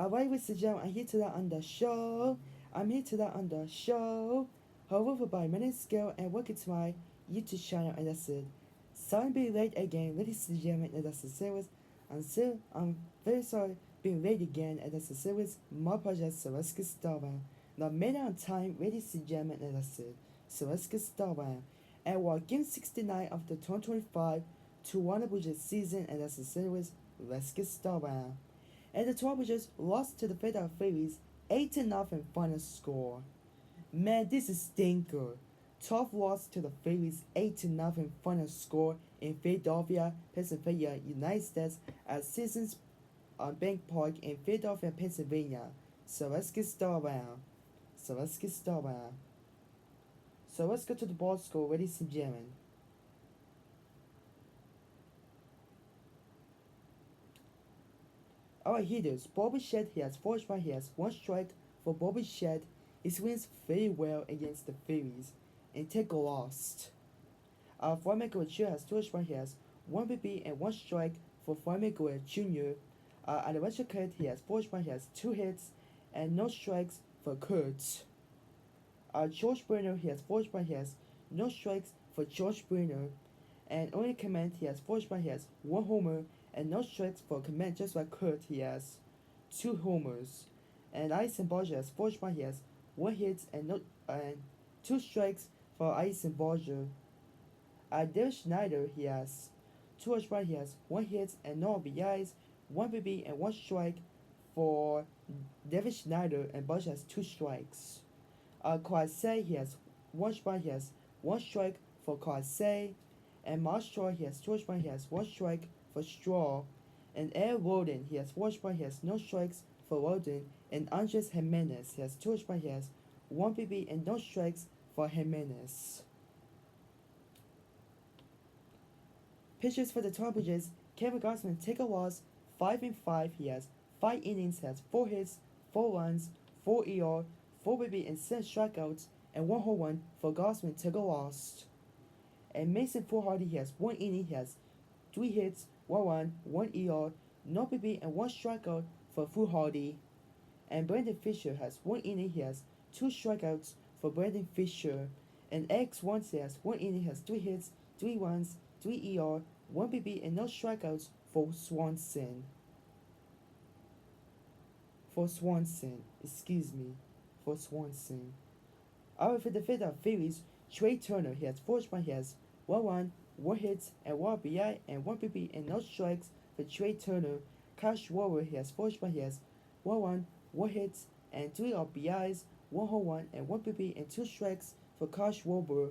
Alright, Mr. Joe, I'm here today on the show. I'm here today on the show. However, by minute scale and welcome to my YouTube channel, and that's it. Sorry being late again, ladies and gentlemen, and that's the series. I'm very sorry being late again, and that's the series. My project, so let's get started. Now, made on time, ladies and gentlemen, and that's it. So let's get started. And we're game 69 of the 2025 Toronto Blue Jays season, and that's the series. Let's get started. And the Toronto Blue Jays lost to the Philadelphia Phillies 8-0 final score. Man, this is stinker. Tough loss to the Phillies 8-0 final score in Philadelphia, Pennsylvania, United States at Citizens Bank Park in Philadelphia, Pennsylvania. So let's get started. So let's get started. So let's go to the ball score, ladies and gentlemen. Our hitters, Bobby Shedd, he has 4 strikes, he has 1 strike for Bobby Shedd. He swings very well against the Phillies and take a loss. Fleming Guerrero has 2 strikes, he has 1 BB and 1 strike for Fleming Guerrero Jr. At the Western Kurt, he has 4 strikes, he has 2 hits and no strikes for Kurt. George Brunner, he has 4 strikes, he has no strikes for George Brunner. And only Command, he has 4 strikes, he has 1 homer and no strikes for Command, just like Kurt, he has 2 homers. And Ice Barger has 4 strikes, he has 1 hit and 2 strikes for Ice Barger. Derek Schneider, he has 2 strikes, he has 1 hit and no RBIs, 1 BB and 1 strike for David Schneider, and Barger has 2 strikes. Kwasei, he has 1 strike, he has 1 strike for Kwasei. And Mark Straw, he has 2 strikes, he has 1 strike for Straw. And Ed Roden, he has 4 strikes, he has no strikes for Roden. And Andres Jimenez, he has 2 strikes, he has 1 BB and no strikes for Jimenez. Pitchers for the Toronto Blue Jays, Kevin Gausman take a loss, 5-5. He has 5 innings, has 4 hits, 4 runs, 4 ER, 4 BB and 7 strikeouts, and 1 home run for Gausman take a loss. And Mason Hardy, he has 1 inning, he has 3 hits, 1 run, 1 ER, no BB and 1 strikeout for Hardy. And Brandon Fisher has 1 inning, he has 2 strikeouts for Brandon Fisher. And Eric Swanson has 1 inning, he has 3 hits, 3 runs, 3 ER, 1 BB and no strikeouts for Swanson. For Swanson. Alright, for the Philadelphia Phillies, Trey Turner, he has 4 strikes, he has 1 run, 1 hit, and 1 RBI, and 1 BB and no strikes for Trey Turner. Kyle Schwarber, he has 4 strikes, he has 1 run, 1 hit, and 3 RBIs, 1 home run, and 1 BB and 2 strikes for Kyle Schwarber.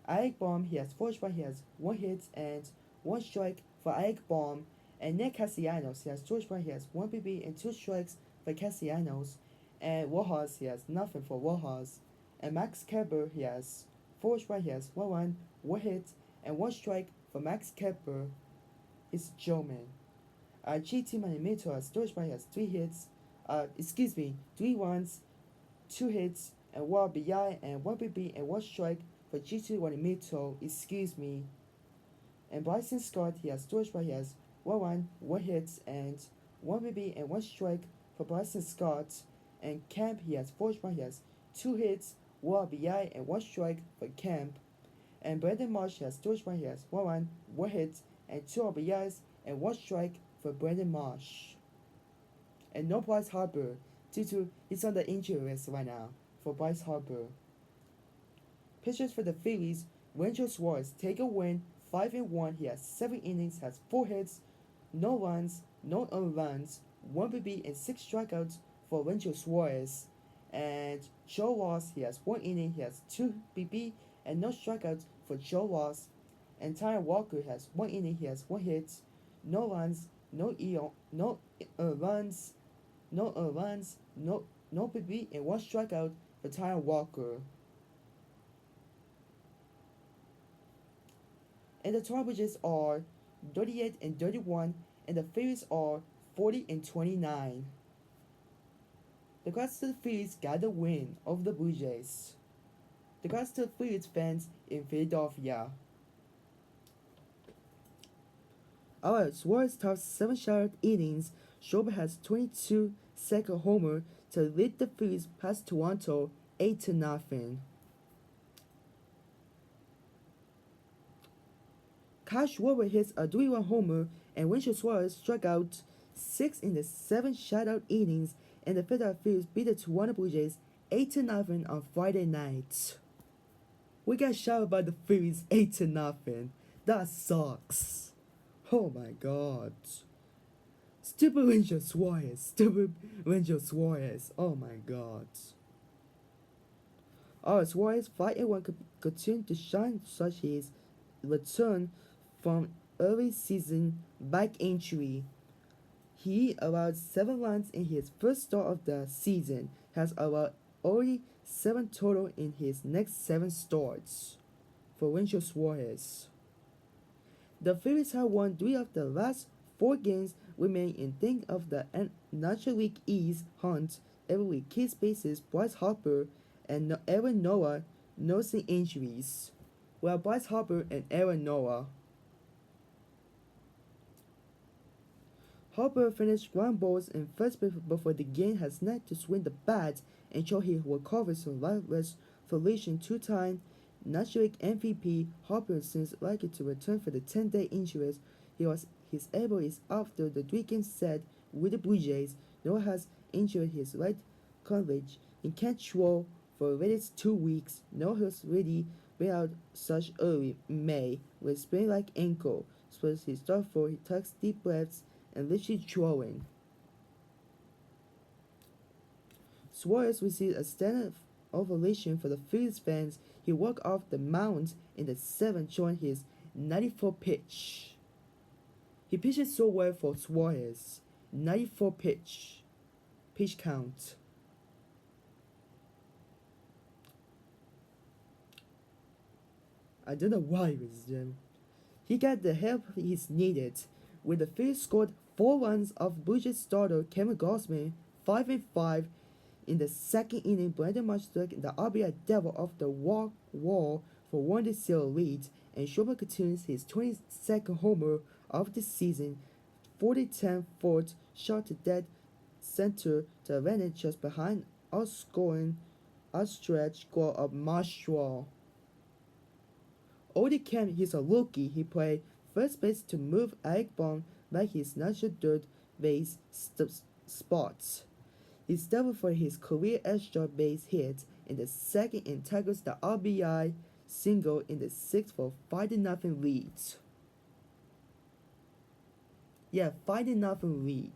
Alec Bohm, he has 4 strikes, he has 1 hit, and 1 strike for Alec Bohm. And Nick Castellanos, he has 2 strikes, he has 1 BB and 2 strikes for Castellanos. And Rojas, he has nothing for Rojas. And Max Kepler, he has 4 strikes, he has 1 run, 1 hit, and 1 strike for Max Kepler. It's German. GT Manimato has 2 strikes, he has 3 hits, 3 runs, 2 hits, and 1 RBI, and 1 BB, and 1 strike for GT Manimato, And Bryson Scott, he has 2 strikes, he has 1 run, 1 hit, and 1 BB, and 1 strike for Bryson Scott. And Kemp, he has 4 strikes, he has 2 hits, 1 RBI, and 1 strike for Kemp. And Brandon Marsh has 2 strikes, he has 1 run, 1 hit, and 2 RBIs, and 1 strike for Brandon Marsh. And no Bryce Harper, due to he's on the injury list right now for Bryce Harper. Pitchers for the Phillies, Ranger Suarez take a win, 5-1. He has 7 innings, has 4 hits, no runs, no earned runs, 1 BB, and 6 strikeouts for Ranger Suarez. And Joe Ross, he has 1 inning, he has 2 BB, and no strikeouts for Joe Ross. And Tyler Walker has 1 inning, he has 1 hit, no runs, no runs, no BB, and 1 strikeout for Tyler Walker. And the Toronto Blue Jays are 38-31, and the Phillies are 40-29. The Congrats to the Phillies got the win over the Blue Jays. The Congrats to the Phillies fans in Philadelphia. Alright, Suarez tossed 7 shutout innings Schwarber has 22 second homer to lead the Phillies past Toronto 8-0. Kyle Schwarber hits a 3-run homer and Winslow Suarez struck out 6 in the 7 shutout innings, and the Philadelphia Phillies beat the Toronto Blue Jays 8-0 on Friday night. We got shot out by the Phillies 8-0. That sucks. Oh my god. Stupid Winslow Suarez. Stupid Winslow Suarez. Oh my god. Alright, Suarez 5-1 continued to shine such his return from early season back injury. He allowed 7 runs in his first start of the season, has allowed only 7 total in his next 7 starts for Winslow Suarez. The Phillies have won 3 of the last 4 games remaining in think of the National League East hunt, ever with key spaces Bryce Harper and Aaron Noah nursing injuries. Well, Bryce Harper and Aaron Noah. Harper finished ground balls in first base before the game has net to swing the bat and show he recovers from life restoration. 2-time National League MVP Harper seems likely to return for the 10-day injury. His elbow is after the 3-game set with the Blue Jays. Noah has injured his right cartilage and can't throw for the latest 2 weeks. Noah has really been out such early May with sprained like ankle. Suppose he start for he takes deep breaths and literally throwing. Suarez received a standing ovation for the Phillies fans. He walked off the mound in the 7th, showing his 94th pitch. He pitched so well for Suarez. 94 pitch count. I don't know why it was him. He got the help he's needed. With the Phillies scored 4 runs of Blue Jays starter Kevin Gausman, 5-5 in the 2nd inning. Brandon Marsh struck the RBI devil off the walk wall for 1-0 lead, and Schwarber continues his 22nd homer of the season. 40-10 fourth shot to dead center to advantage just behind outscoring outstretched goal of Marshall. Odie Kemp, he's a rookie. He played first base to move Alec Bohm back his natural third base spots. He started for his career extra base hit in the 2nd and tackles the RBI single in the 6th for 5-0 lead. Yeah, 5-0 lead.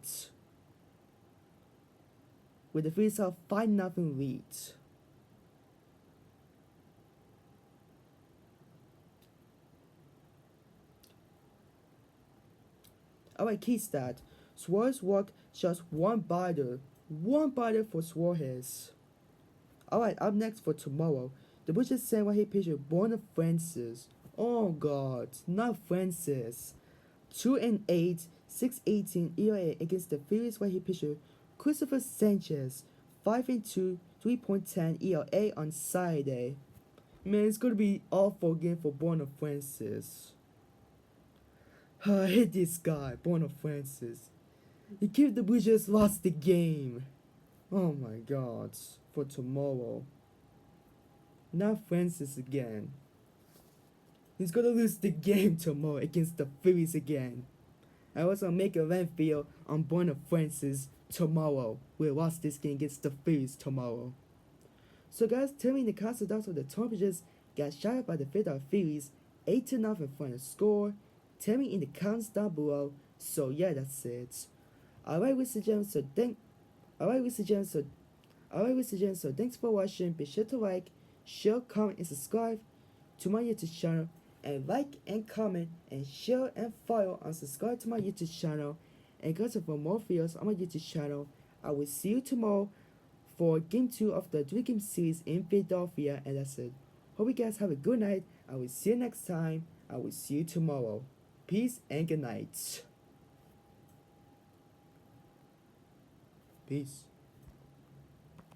With the Phillies have 5-0 lead. Alright, key stat. Suarez walked just 1 batter. 1 batter for Suarez. Alright, up next for tomorrow. The Blue Jays sent right pitcher Borna Francis. Oh god, not Francis. 2-8, 6.18 ERA against the Phillies right pitcher Christopher Sanchez. 5-2, 3.10 ERA on Saturday. Man, it's gonna be awful game for Borna Francis. I hate this guy, Borna Francis. He kept the Blue Jays lost the game. Oh my god, for tomorrow. Not Francis again. He's gonna lose the game tomorrow against the Phillies again. I also make a landfill on Borna Francis tomorrow. We lost this game against the Phillies tomorrow. So guys, tell me in the comments down so the Toronto Blue Jays got shot out by the Philadelphia Phillies 8-0 final score. Tell me in the comments down below. So yeah, that's it. Alright, ladies and gentlemen, so thanks for watching. Be sure to like, share, comment, and subscribe to my YouTube channel. And like and comment and share and follow and subscribe to my YouTube channel. And guys, for more videos on my YouTube channel. I will see you tomorrow for game 2 of the 3-game series in Philadelphia. And that's it. Hope you guys have a good night. I will see you next time. I will see you tomorrow. Peace and good night. Peace.